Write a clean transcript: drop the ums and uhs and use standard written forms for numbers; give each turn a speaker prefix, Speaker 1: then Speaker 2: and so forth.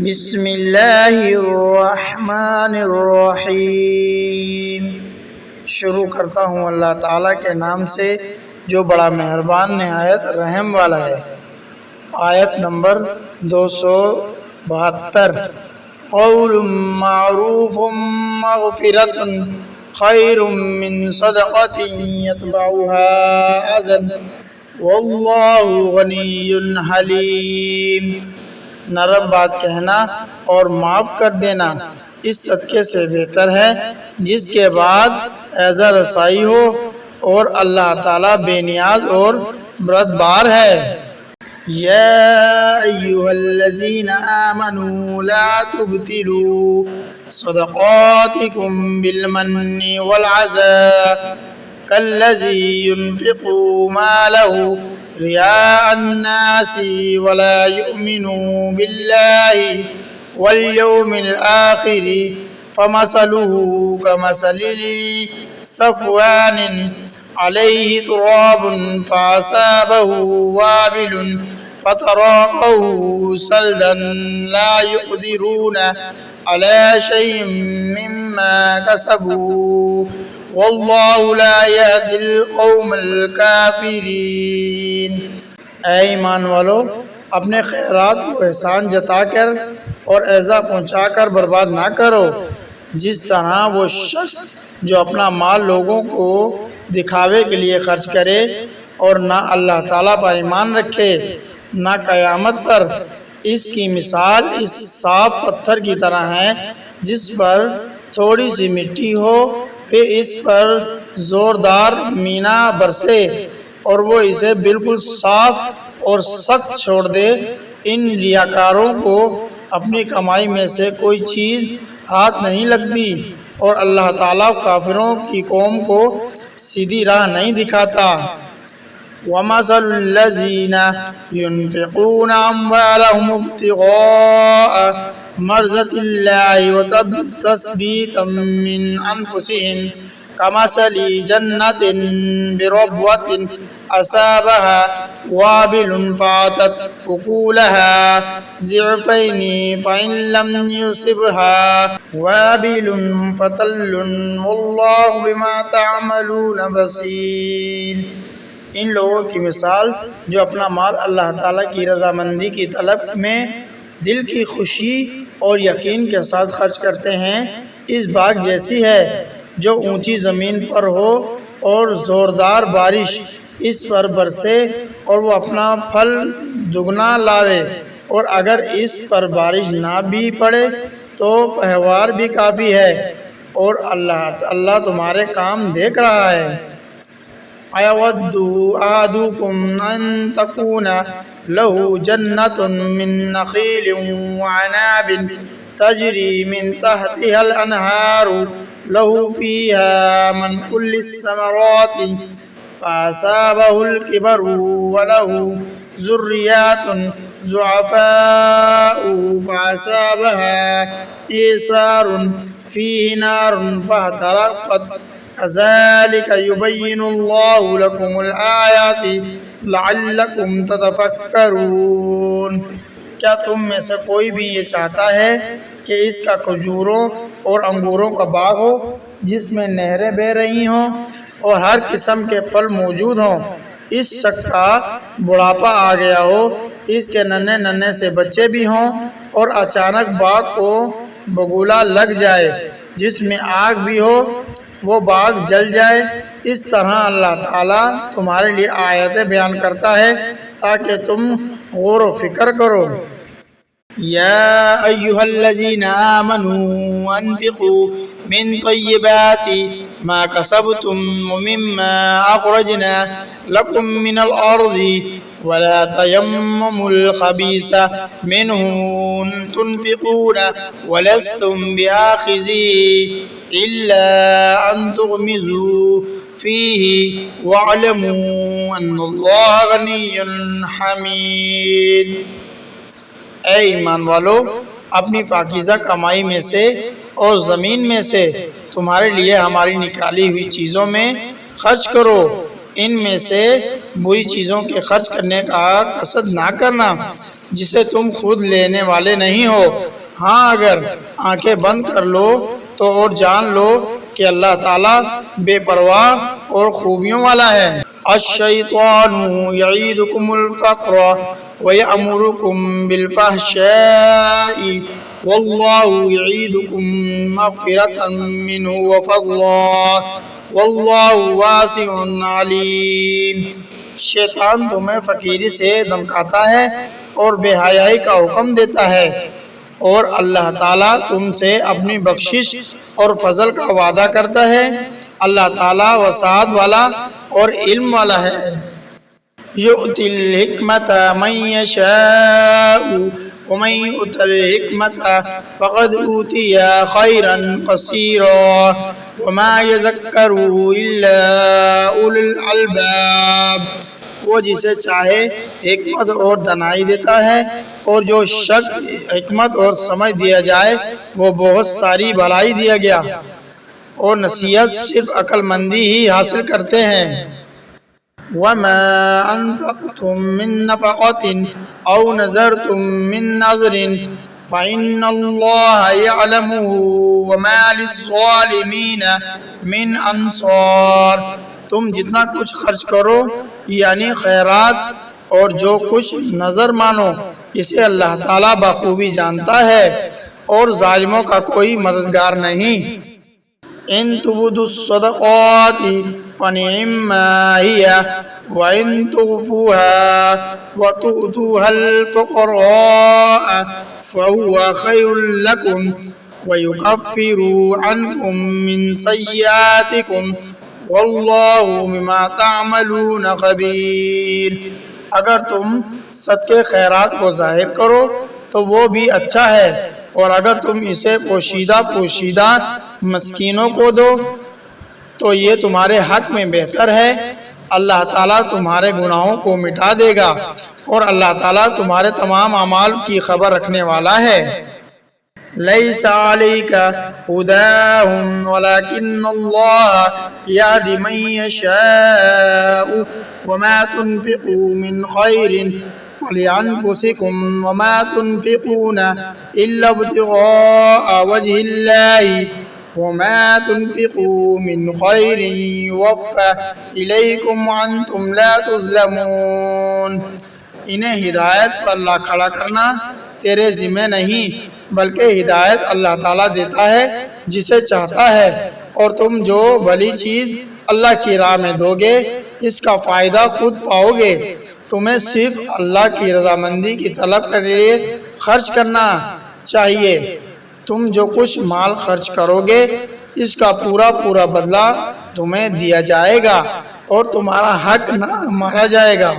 Speaker 1: بسم اللہ الرحمن الرحیم۔ شروع کرتا ہوں اللہ تعالیٰ کے نام سے جو بڑا مہربان نہایت رحم والا ہے۔ آیت نمبر 272۔ قول معروف مغفرۃ خیر من صدقۃ یتبعها اذى واللہ غنی حلیم۔ نرم بات کہنا اور معاف کر دینا اس صدقے سے بہتر ہے جس کے بعد ایذا رسائی ہو، اور اللہ تعالیٰ بے نیاز اور بردبار ہے۔ یا ایہا الذین آمنوا لا تبطلوا صدقاتکم بالمن والعذى كالذي ينفق ماله رئاء الناس ولا يؤمن بالله واليوم الآخر فمثله كمثل صفوان عليه تراب فأصابه وابل فتراكه صلدا لا يقدرون على شيء مما كسبوا واللہ لا یہدی القوم الکافرین۔ اے ایمان والو، اپنے خیرات کو احسان جتا کر اور ایذا پہنچا کر برباد نہ کرو، جس طرح وہ شخص جو اپنا مال لوگوں کو دکھاوے کے لیے خرچ کرے اور نہ اللہ تعالیٰ پر ایمان رکھے نہ قیامت پر، اس کی مثال اس صاف پتھر کی طرح ہے جس پر تھوڑی سی مٹی ہو، پھر اس پر زوردار مینا برسے اور وہ اسے بالکل صاف اور سخت چھوڑ دے۔ ان ریاکاروں کو اپنی کمائی میں سے کوئی چیز ہاتھ نہیں لگتی، اور اللہ تعالیٰ کافروں کی قوم کو سیدھی راہ نہیں دکھاتا۔ وَمَثَلُ الَّذِينَ يُنْفِقُونَ أَمْوَالَهُمُ ابْتِغَاءَ مرضات اللہ وتثبیتا من انفسهم كمثل جنة بربوة أصابها وابل فآتت أكلها ضعفين فإن لم يصبها وابل فطل والله بما تعملون بصير۔ ان لوگوں کی مثال جو اپنا مال اللہ تعالیٰ کی رضامندی کی طلب میں دل کی خوشی اور یقین کے ساتھ خرچ کرتے ہیں، اس باغ جیسی ہے جو اونچی زمین پر ہو اور زوردار بارش اس پر برسے اور وہ اپنا پھل دگنا لاوے، اور اگر اس پر بارش نہ بھی پڑے تو پہوار بھی کافی ہے، اور اللہ تمہارے کام دیکھ رہا ہے۔ اَيَوَدُّ أَحَدُكُمْ أَن تَكُونَ لَهُ جَنَّةٌ مِّن نَخِيلٍ وَعَنَابٍ تَجْرِي مِن تَحْتِهَا الْأَنْهَارُ لَهُ فِيهَا مِن كُلِّ الثَّمَرَاتِ فَأَصَابَهُ الْكِبَرُ وَلَهُ ذُرِّيَّةٌ ضُعَفَاءُ فَأَصَابَهَا إِعْصَارٌ فِيهِ نَارٌ فَاحْتَرَقَتْ كَذَلِكَ يُبَيِّنُ اللَّهُ لَكُمُ الْآيَاتِ لَعَلَّكُمْ تَتَفَكَّرُونَ۔ کیا تم میں سے کوئی بھی یہ چاہتا ہے کہ اس کا کھجوروں اور انگوروں کا باغ ہو جس میں نہریں بہہ رہی ہوں اور ہر قسم کے پھل موجود ہوں، اس شخص کا بڑھاپا آ گیا ہو، اس کے ننھے ننھے سے بچے بھی ہوں، اور اچانک باغ کو بگولا لگ جائے جس میں آگ بھی ہو، وہ باغ جل جائے۔ اس طرح اللہ تعالیٰ تمہارے لیے آیتیں بیان کرتا ہے تاکہ تم غور و فکر کرو۔ یا ایہا الذین آمنوا انفقوا من طیبات ما کسبتم ومما اخرجنا لکم من الارض ولا تیمموا الخبیث منہ تنفقون ولستم بآخذیہ الا ان تغمضوا فیہ واعلموا ان اللہ غنی حمید۔ اے ایمان والو، اپنی پاکیزہ کمائی میں سے اور زمین میں سے تمہارے لیے ہماری نکالی ہوئی چیزوں میں خرچ کرو، ان میں سے بری چیزوں کے خرچ کرنے کا قصد نہ کرنا، جسے تم خود لینے والے نہیں ہو۔ ہاں اگر آنکھیں بند کر لو تو اور جان لو کہ اللہ تعالیٰ بے پرواہ اور خوبیوں والا ہے۔ الشیطان یعیدکم الفقر ویأمرکم بالفحشاء واللہ یعیدکم مغفرۃ منہ وفضلا واللہ واسع علیم۔ شیطان تمہیں فقیری سے دھمکاتا ہے اور بے حیائی کا حکم دیتا ہے، اور اللہ تعالیٰ تم سے اپنی بخشش اور فضل کا وعدہ کرتا ہے۔ اللہ تعالیٰ وسعت والا اور علم والا ہے۔ یؤتی الحکمۃ من یشاء ومن یؤت الحکمۃ فقد اوتی خیرا کثیرا وما یذکر الا اولو الالباب۔ وہ جسے چاہے حکمت اور دانائی دیتا ہے، اور جو شخص حکمت اور سمجھ دیا جائے وہ بہت ساری بھلائی دیا گیا، اور نصیحت صرف عقل مندی ہی حاصل کرتے ہیں۔ وَمَا أَنفَقْتُم مِّن نَّفَقَةٍ أَوْ نَذَرْتُم مِّن نَّذْرٍ فَإِنَّ اللَّهَ يَعْلَمُهُ وَمَا لِلظَّالِمِينَ مِنْ أَنصَارٍ۔ تم جتنا کچھ خرچ کرو یعنی خیرات اور جو کچھ نظر مانو، اسے اللہ تعالیٰ بخوبی جانتا ہے، اور ظالموں کا کوئی مددگار نہیں۔ ان تبدوا الصدقات فنعما هي وإن تخفوها وتؤتوها الفقراء فهو خير لكم ويكفر عنكم من سيئاتكم واللہ بما تعملون خبیر۔ اگر تم صدقے خیرات کو ظاہر کرو تو وہ بھی اچھا ہے، اور اگر تم اسے پوشیدہ پوشیدہ مسکینوں کو دو تو یہ تمہارے حق میں بہتر ہے۔ اللہ تعالیٰ تمہارے گناہوں کو مٹا دے گا، اور اللہ تعالیٰ تمہارے تمام اعمال کی خبر رکھنے والا ہے۔ لیس علیک ھداھم ولکن اللہ یہدی من یشاء وما تنفقوا من خیر فلانفسکم وما تنفقون الا ابتغاء وجہ اللہ وما تنفقوا من خیر یوفى الیکم وانتم لا تظلمون۔ انہیں ہدایت پر لا کھڑا کرنا تیرے ذمہ نہیں، بلکہ ہدایت اللہ تعالیٰ دیتا ہے جسے چاہتا ہے، اور تم جو بھلی چیز اللہ کی راہ میں دو گے اس کا فائدہ خود پاؤ گے۔ تمہیں صرف اللہ کی رضامندی کی طلب کے لیے خرچ کرنا چاہیے۔ تم جو کچھ مال خرچ کرو گے اس کا پورا پورا بدلہ تمہیں دیا جائے گا، اور تمہارا حق نہ مارا جائے گا۔